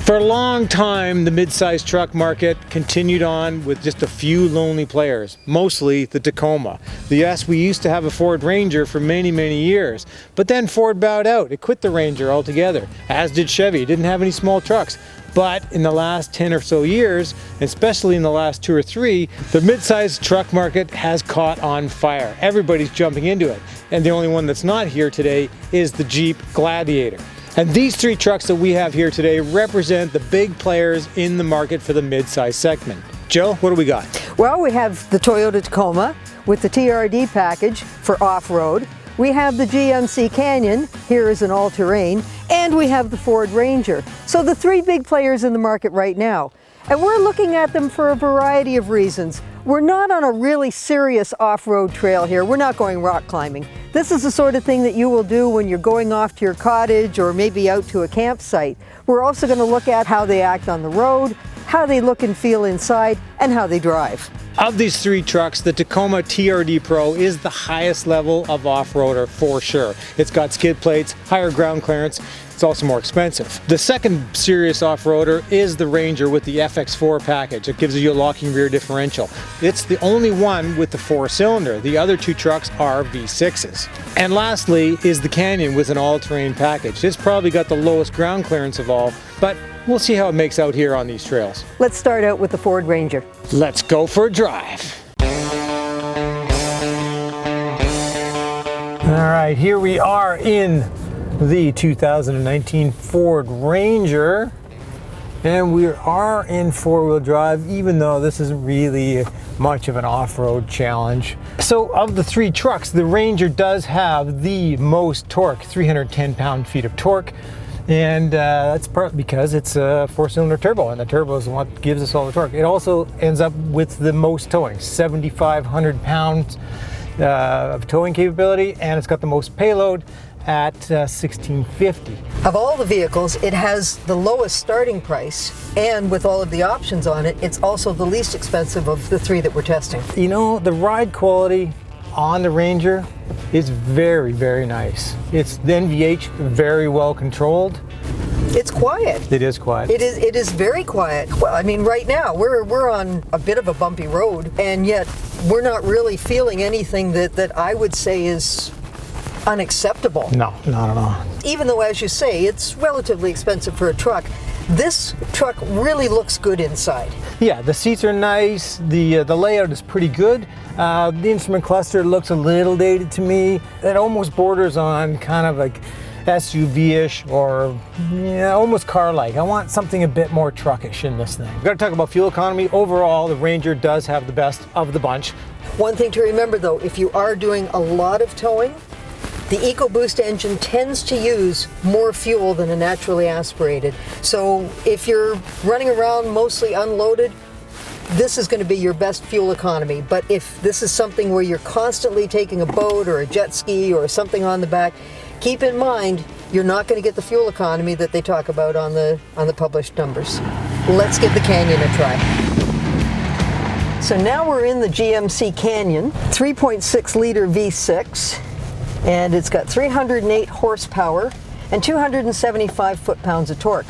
For a long time, the mid-size truck market continued on with just a few lonely players, mostly the Tacoma. Yes, we used to have a Ford Ranger for many, many years, but then Ford bowed out. It quit the Ranger altogether, as did Chevy. It didn't have any small trucks. But in the last 10 or so years, especially in the last 2 or 3, the mid-size truck market has caught on fire. Everybody's jumping into it. And the only one that's not here today is the Jeep Gladiator. And these 3 trucks that we have here today represent the big players in the market for the mid-size segment. Jill, what do we got? Well, we have the Toyota Tacoma with the TRD package for off-road. We have the GMC Canyon, here is an all-terrain, and we have the Ford Ranger. So the 3 big players in the market right now. And we're looking at them for a variety of reasons. We're not on a really serious off-road trail here. We're not going rock climbing. This is the sort of thing that you will do when you're going off to your cottage or maybe out to a campsite. We're also going to look at how they act on the road, how they look and feel inside, and how they drive. Of these 3 trucks, the Tacoma TRD Pro is the highest level of off-roader for sure. It's got skid plates, higher ground clearance. It's also more expensive. The second serious off-roader is the Ranger with the FX4 package. It gives you a locking rear differential. It's the only one with the 4-cylinder. The other 2 trucks are V6s. And lastly is the Canyon with an all-terrain package. It's probably got the lowest ground clearance of all, but we'll see how it makes out here on these trails. Let's start out with the Ford Ranger. Let's go for a drive. All right, here we are in the 2019 Ford Ranger, and we are in 4-wheel drive, even though this isn't really much of an off-road challenge. So of the 3 trucks, the Ranger does have the most torque, 310 pound-feet of torque, and that's partly because it's a 4-cylinder turbo, and the turbo is what gives us all the torque. It also ends up with the most towing, 7,500 pounds of towing capability, and it's got the most payload at 1650. Of all the vehicles, it has the lowest starting price, and with all of the options on it, it's also the least expensive of the 3 that we're testing. You know, the ride quality on the Ranger is very, very nice. It's the NVH very well controlled. It's quiet. It is quiet. It is very quiet. Well, I mean, right now we're on a bit of a bumpy road, and yet we're not really feeling anything that I would say is unacceptable. No, not at all. Even though, as you say, it's relatively expensive for a truck, this truck really looks good inside. Yeah, the seats are nice, the layout is pretty good. The instrument cluster looks a little dated to me. It almost borders on kind of like SUV-ish or almost car-like. I want something a bit more truckish in this thing. We've got to talk about fuel economy. Overall, the Ranger does have the best of the bunch. One thing to remember though, if you are doing a lot of towing, the EcoBoost engine tends to use more fuel than a naturally aspirated. So if you're running around mostly unloaded, this is going to be your best fuel economy. But if this is something where you're constantly taking a boat or a jet ski or something on the back, keep in mind you're not going to get the fuel economy that they talk about on the published numbers. Let's give the Canyon a try. So now we're in the GMC Canyon, 3.6 liter V6. And it's got 308 horsepower and 275 foot-pounds of torque.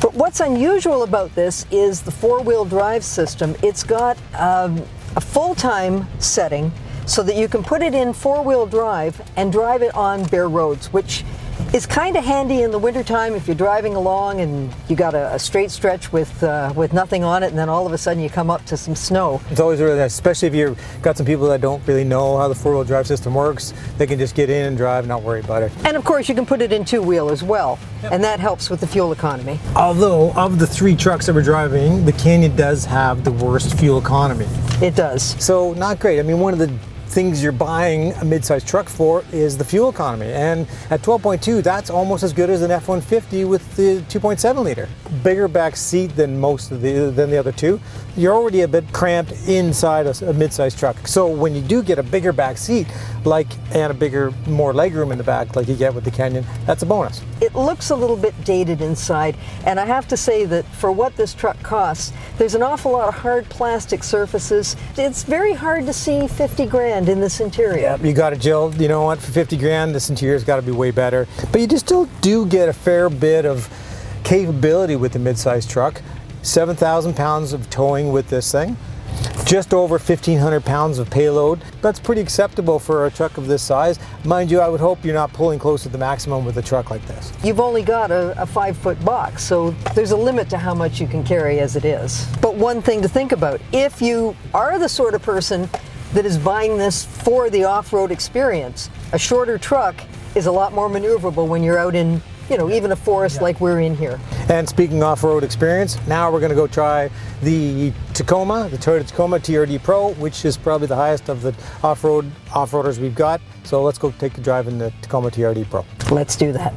But what's unusual about this is the 4-wheel drive system. It's got a full-time setting so that you can put it in 4-wheel drive and drive it on bare roads, which is kind of handy in the wintertime if you're driving along and you got a straight stretch with nothing on it, and then all of a sudden you come up to some snow. It's always really nice, especially if you've got some people that don't really know how the 4-wheel drive system works. They can just get in and drive and not worry about it. And of course you can put it in 2-wheel as well, and that helps with the fuel economy. Although of the 3 trucks that we're driving, the Canyon does have the worst fuel economy. It does. So not great. I mean, one of the things you're buying a mid-size truck for is the fuel economy, and at 12.2 that's almost as good as an F-150 with the 2.7 liter. Bigger back seat than the other 2. You're already a bit cramped inside a mid-size truck, so when you do get a bigger back seat and a bigger, more legroom in the back like you get with the Canyon, that's a bonus. It looks a little bit dated inside, and I have to say that for what this truck costs, there's an awful lot of hard plastic surfaces. It's very hard to see 50 grand in this interior. Yep, you got it, Jill. You know what? For 50 grand, this interior's got to be way better. But you just still do get a fair bit of capability with the midsize truck. 7,000 pounds of towing with this thing. Just over 1,500 pounds of payload. That's pretty acceptable for a truck of this size. Mind you, I would hope you're not pulling close to the maximum with a truck like this. You've only got a 5-foot box, so there's a limit to how much you can carry as it is. But one thing to think about, if you are the sort of person that is buying this for the off-road experience, a shorter truck is a lot more maneuverable when you're out in, you know, even a forest like we're in here. And speaking off-road experience, now we're going to go try the Tacoma, the Toyota Tacoma TRD Pro, which is probably the highest of the off-roaders we've got. So let's go take a drive in the Tacoma TRD Pro. Let's do that.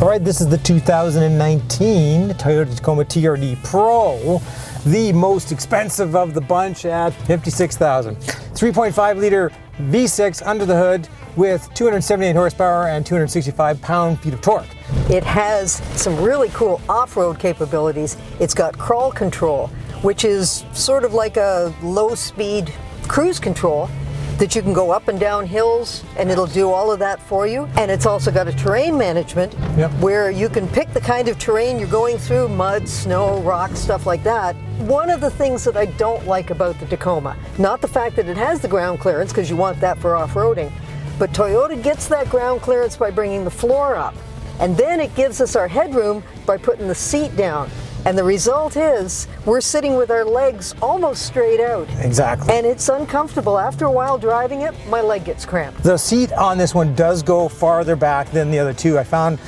All right, this is the 2019 Toyota Tacoma TRD Pro, the most expensive of the bunch at $56,000. 3.5 liter V6 under the hood with 278 horsepower and 265 pound-feet of torque. It has some really cool off-road capabilities. It's got crawl control, which is sort of like a low-speed cruise control that you can go up and down hills and it'll do all of that for you. And it's also got a terrain management where you can pick the kind of terrain you're going through, mud, snow, rocks, stuff like that. One of the things that I don't like about the Tacoma, not the fact that it has the ground clearance, because you want that for off-roading, but Toyota gets that ground clearance by bringing the floor up. And then it gives us our headroom by putting the seat down. And the result is we're sitting with our legs almost straight out. Exactly. And it's uncomfortable. After a while driving it, my leg gets cramped. The seat on this one does go farther back than the other two. I found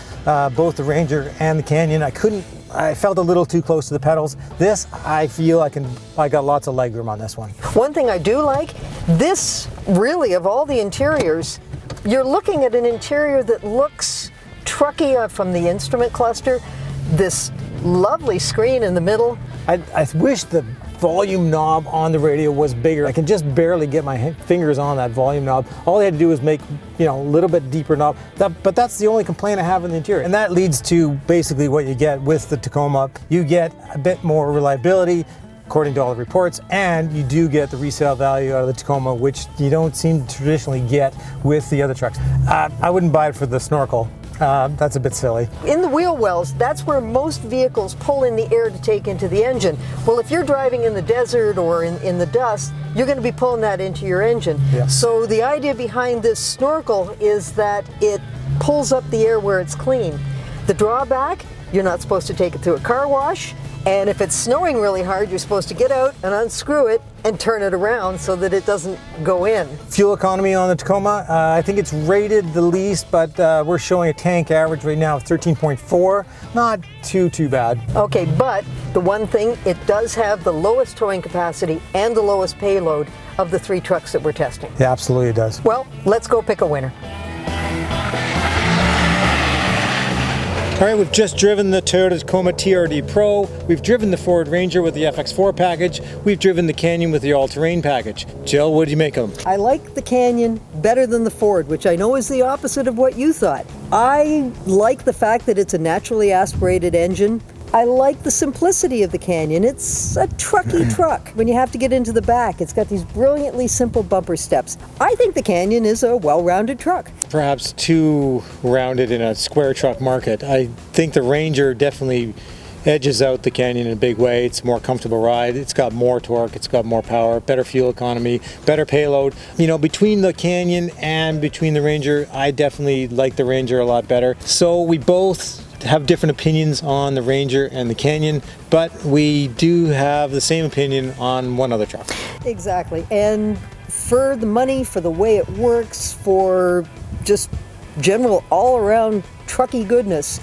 both the Ranger and the Canyon. I felt a little too close to the pedals. This, I feel I got lots of legroom on this one. One thing I do like, this really, of all the interiors, you're looking at an interior that looks trucky from the instrument cluster. This lovely screen in the middle. I wish the volume knob on the radio was bigger. I can just barely get my fingers on that volume knob. All they had to do was make, you know, a little bit deeper knob. But that's the only complaint I have in the interior. And that leads to basically what you get with the Tacoma. You get a bit more reliability, according to all the reports, and you do get the resale value out of the Tacoma, which you don't seem to traditionally get with the other trucks. I wouldn't buy it for the snorkel. That's a bit silly. In the wheel wells, that's where most vehicles pull in the air to take into the engine. Well, if you're driving in the desert or in the dust, you're going to be pulling that into your engine. Yeah. So the idea behind this snorkel is that it pulls up the air where it's clean. The drawback, you're not supposed to take it through a car wash. And if it's snowing really hard, you're supposed to get out and unscrew it and turn it around so that it doesn't go in. Fuel economy on the Tacoma, I think it's rated the least, but we're showing a tank average right now of 13.4. Not too bad. Okay, but the one thing, it does have the lowest towing capacity and the lowest payload of the 3 trucks that we're testing. Yeah, absolutely it does. Well, let's go pick a winner. All right, we've just driven the Toyota Tacoma TRD Pro. We've driven the Ford Ranger with the FX4 package. We've driven the Canyon with the all-terrain package. Jill, what did you make of them? I like the Canyon better than the Ford, which I know is the opposite of what you thought. I like the fact that it's a naturally aspirated engine. I like the simplicity of the Canyon. It's a trucky truck. When you have to get into the back, it's got these brilliantly simple bumper steps. I think the Canyon is a well-rounded truck. Perhaps too rounded in a square truck market. I think the Ranger definitely edges out the Canyon in a big way. It's a more comfortable ride. It's got more torque. It's got more power, better fuel economy, better payload. You know, between the Canyon and between the Ranger, I definitely like the Ranger a lot better. So we both have different opinions on the Ranger and the Canyon, but we do have the same opinion on one other truck. Exactly. And for the money, for the way it works, for just general all-around trucky goodness,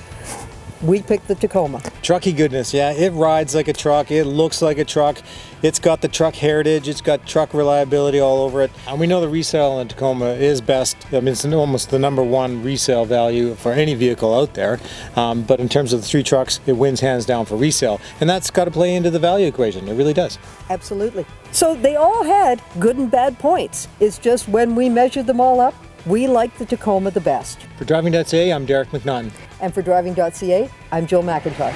we picked the Tacoma. Trucky goodness, yeah. It rides like a truck. It looks like a truck. It's got the truck heritage. It's got truck reliability all over it. And we know the resale on the Tacoma is best. I mean, it's almost the #1 resale value for any vehicle out there. But in terms of the 3 trucks, it wins hands down for resale. And that's got to play into the value equation. It really does. Absolutely. So they all had good and bad points. It's just when we measured them all up, we like the Tacoma the best. For Driving.ca, I'm Derek McNaughton. And for Driving.ca, I'm Jill McIntosh.